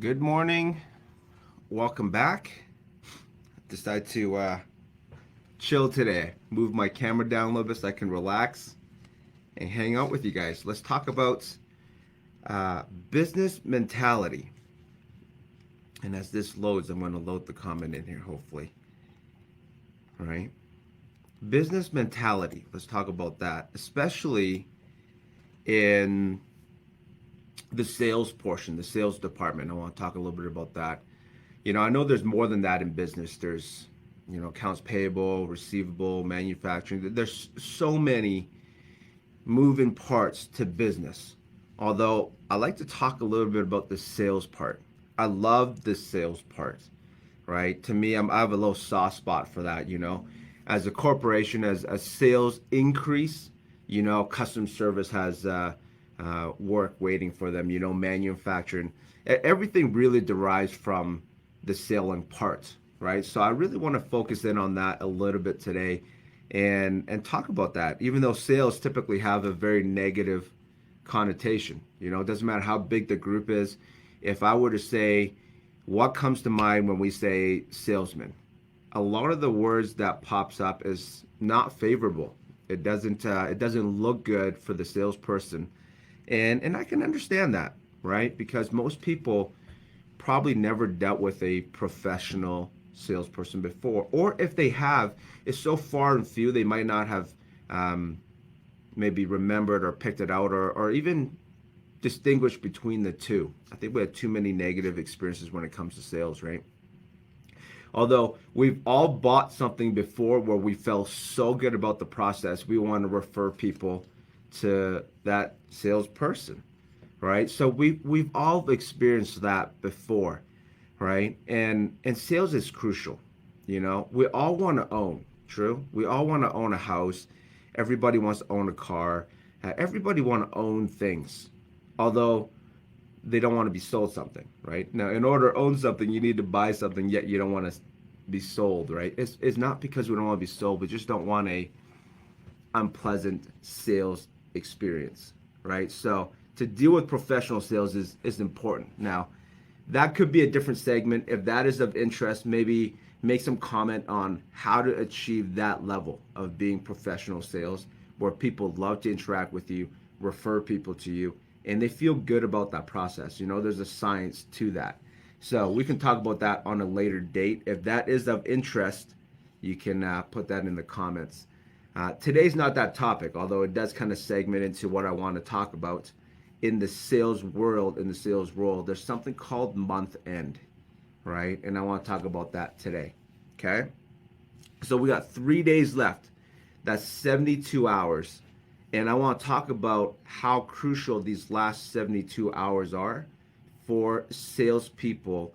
Good morning. Welcome back. Decided to chill today. Move my camera down a little bit so I can relax and hang out with you guys. Let's talk about business mentality. And as this loads, I'm going to load the comment in here, hopefully. All right. Business mentality. Let's talk about that, especially in the sales portion, the sales department. I want to talk a little bit about that. I know there's more than that in business. There's, accounts payable, receivable, manufacturing. There's so many moving parts to business. Although I like to talk a little bit about the sales part. I love the sales part, right? To me, I have a little soft spot for that, As a corporation, as sales increase, customer service has work waiting for them, manufacturing. Everything really derives from the selling part, right? So I really want to focus in on that a little bit today and talk about that, even though sales typically have a very negative connotation. It doesn't matter how big the group is. If I were to say, what comes to mind when we say salesman? A lot of the words that pops up is not favorable. It doesn't look good for the salesperson, and I can understand that, right? Because most people probably never dealt with a professional salesperson before, or if they have, it's so far and few they might not have maybe remembered or picked it out, or even distinguished between the two. I think we had too many negative experiences when it comes to sales, right? Although we've all bought something before where we felt so good about the process, we want to refer people to that salesperson, right? So we've all experienced that before, right? And sales is crucial. We all want to own. True. We all want to own a house. Everybody wants to own a car. Everybody want to own things, although they don't want to be sold something, right? Now, in order to own something, you need to buy something, yet you don't want to be sold, right? It's not because we don't want to be sold. We just don't want a unpleasant sales experience, right? So to deal with professional sales is important. Now, that could be a different segment. If that is of interest, maybe make some comment on how to achieve that level of being professional sales where people love to interact with you, refer people to you, and they feel good about that process. There's a science to that. So we can talk about that on a later date. If that is of interest, you can put that in the comments. Today's not that topic, although it does kind of segment into what I want to talk about. In the sales world, there's something called month end, right? And I want to talk about that today, okay? So we got 3 days left. That's 72 hours. And I want to talk about how crucial these last 72 hours are for salespeople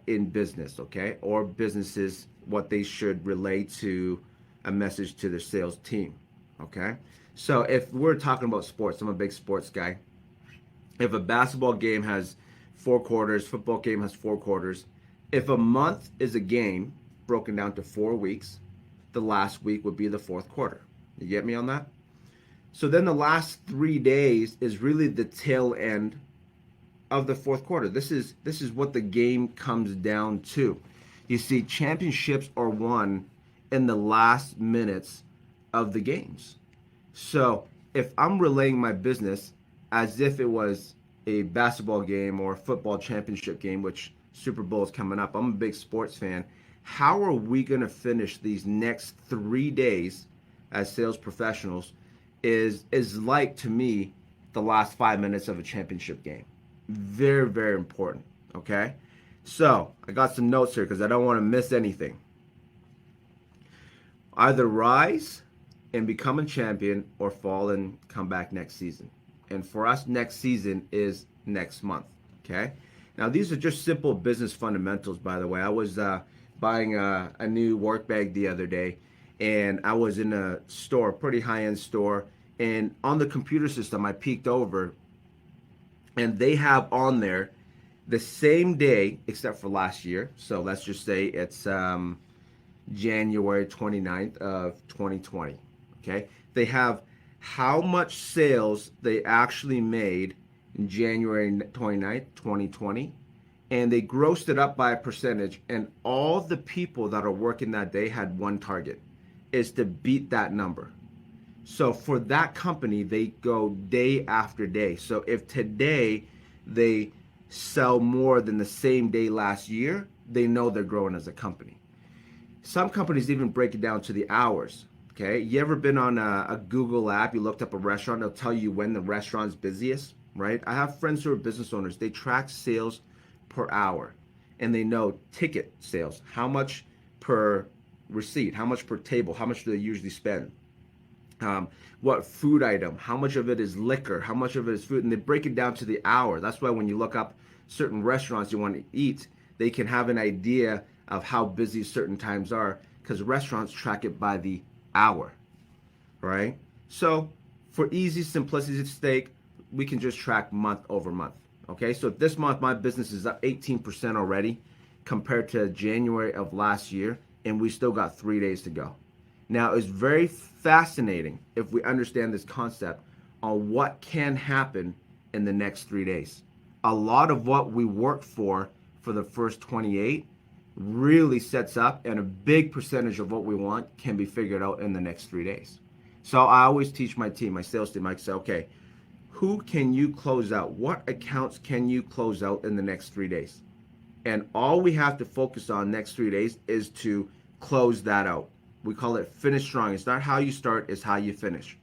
in business, okay? Or businesses, what they should relay to a message to their sales team, okay? So if we're talking about sports, I'm a big sports guy. If a basketball game has 4 quarters, football game has 4 quarters. If a month is a game broken down to 4 weeks, the last week would be the fourth quarter. You get me on that? So then the last 3 days is really the tail end of the fourth quarter. This is what the game comes down to. You see, championships are won in the last minutes of the games. So if I'm relaying my business as if it was a basketball game or a football championship game, which Super Bowl is coming up, I'm a big sports fan. How are we going to finish these next 3 days as sales professionals is like, to me, the last 5 minutes of a championship game. Very, very important, okay? So I got some notes here because I don't want to miss anything. Either rise and become a champion or fall and come back next season. And for us, next season is next month, okay? Now, these are just simple business fundamentals, by the way. I was buying a new work bag the other day, and I was in a store, pretty high-end store, and on the computer system, I peeked over, and they have on there the same day, except for last year. So let's just say it's January 29th of 2020, okay? They have how much sales they actually made in January 29th, 2020, and they grossed it up by a percentage, and all the people that are working that day had one target, is to beat that number. So for that company, they go day after day. So if today they sell more than the same day last year, they know they're growing as a company. Some companies even break it down to the hours. Okay, you ever been on a Google app? You looked up a restaurant, they'll tell you when the restaurant's busiest, right? I have friends who are business owners. They track sales per hour, and they know ticket sales, how much per receipt, how much per table, how much do they usually spend, what food item, how much of it is liquor, how much of it is food, and they break it down to the hour. That's why when you look up certain restaurants you want to eat, they can have an idea of how busy certain times are, because restaurants track it by the hour, right? So for easy simplicity's sake, we can just track month over month. Okay, so this month my business is up 18% already compared to January of last year, and we still got 3 days to go. Now, it's very fascinating if we understand this concept on what can happen in the next 3 days. A lot of what we work for the first 28 really sets up, and a big percentage of what we want can be figured out in the next 3 days. So I always teach my team, my sales team, I say, okay, who can you close out? What accounts can you close out in the next 3 days? And all we have to focus on next 3 days is to close that out. We call it finish strong. It's not how you start, it's how you finish.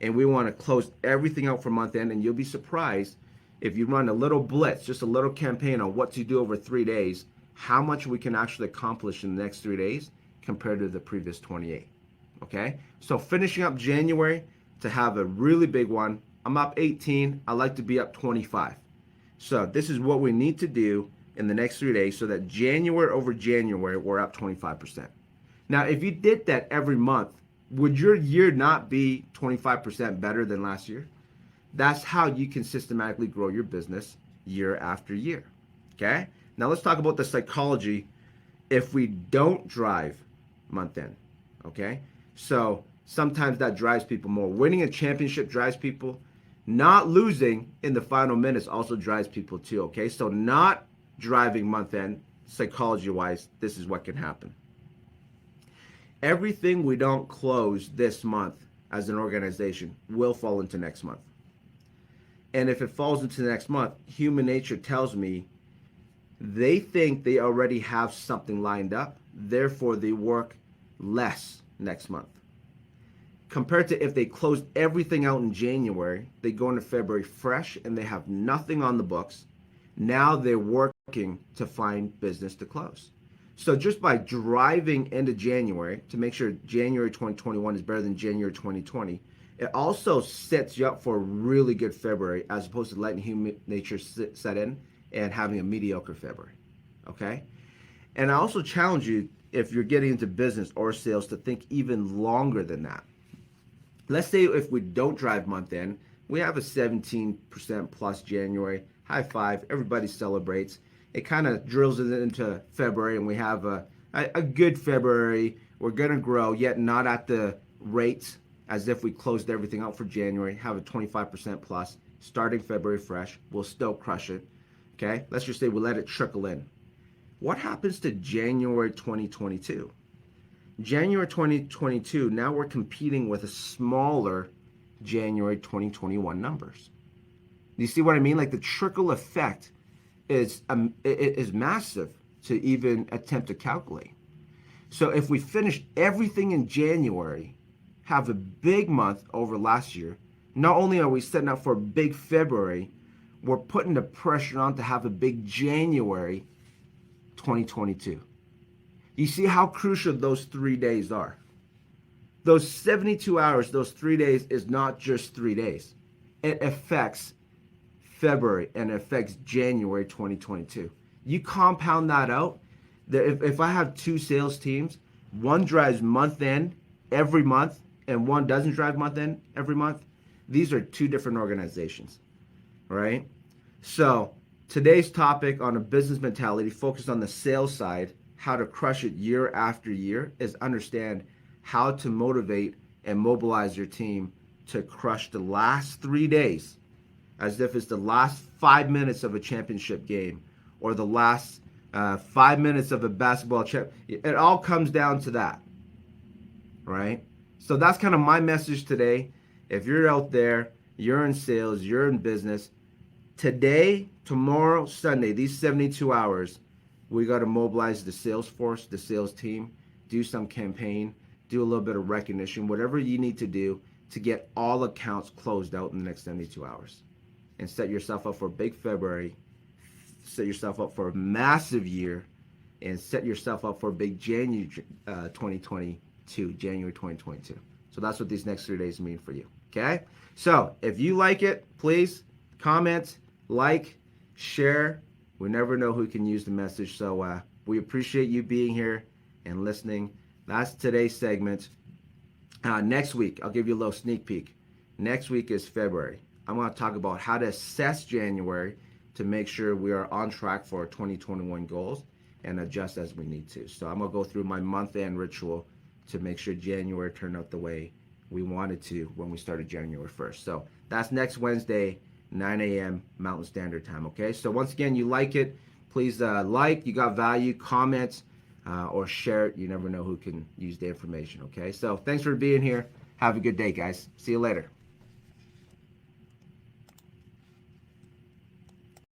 And we want to close everything out for month end, and you'll be surprised if you run a little blitz, just a little campaign on what to do over 3 days, how much we can actually accomplish in the next 3 days compared to the previous 28. Okay? So finishing up January to have a really big one. I'm up 18. I like to be up 25. So this is what we need to do in the next 3 days so that January over January, we're up 25%. Now, if you did that every month, would your year not be 25% better than last year? That's how you can systematically grow your business year after year. Okay? Now let's talk about the psychology if we don't drive month end. Okay? So sometimes that drives people more. Winning a championship drives people. Not losing in the final minutes also drives people too. Okay? So not driving month end, psychology wise, this is what can happen. Everything we don't close this month as an organization will fall into next month. And if it falls into next month, human nature tells me they think they already have something lined up, therefore they work less next month. Compared to if they closed everything out in January, they go into February fresh and they have nothing on the books. Now they're working to find business to close. So just by driving into January to make sure January 2021 is better than January 2020, it also sets you up for a really good February as opposed to letting human nature set in and having a mediocre February. Okay? And I also challenge you, if you're getting into business or sales, to think even longer than that. Let's say if we don't drive month end, we have a 17% plus January, high five, everybody celebrates. It kind of drills it into February, and we have a good February. We're going to grow, yet not at the rate as if we closed everything out for January, have a 25% plus, starting February fresh. We'll still crush it. Okay? Let's just say we let it trickle in. What happens to January 2022? January 2022, now we're competing with a smaller January 2021 numbers. Do you see what I mean? Like the trickle effect is massive to even attempt to calculate. So if we finish everything in January, have a big month over last year, not only are we setting up for a big February, we're putting the pressure on to have a big January 2022. You see how crucial those 3 days are. Those 72 hours, those 3 days is not just 3 days. It affects February and it affects January 2022. You compound that out. If I have two sales teams, one drives month end every month and one doesn't drive month end every month, these are two different organizations, right? So today's topic on a business mentality focused on the sales side, how to crush it year after year, is understand how to motivate and mobilize your team to crush the last 3 days as if it's the last 5 minutes of a championship game or the last 5 minutes of a basketball trip. It all comes down to that, right? So that's kind of my message today. If you're out there, you're in sales, you're in business, today, tomorrow, Sunday, these 72 hours, we got to mobilize the sales force, the sales team, do some campaign, do a little bit of recognition, whatever you need to do to get all accounts closed out in the next 72 hours. And set yourself up for a big February, set yourself up for a massive year, and set yourself up for a big January 2022. So that's what these next 3 days mean for you, okay? So if you like it, please comment, like, share. We never know who can use the message. So we appreciate you being here and listening. That's today's segment. Next week, I'll give you a little sneak peek. Next week is February. I'm going to talk about how to assess January to make sure we are on track for our 2021 goals and adjust as we need to. So I'm going to go through my month-end ritual to make sure January turned out the way we wanted to when we started January 1st. So that's next Wednesday, 9 a.m. Mountain Standard Time, okay? So once again, you like it, please like, you got value, comment, or share it. You never know who can use the information, okay? So thanks for being here. Have a good day, guys. See you later.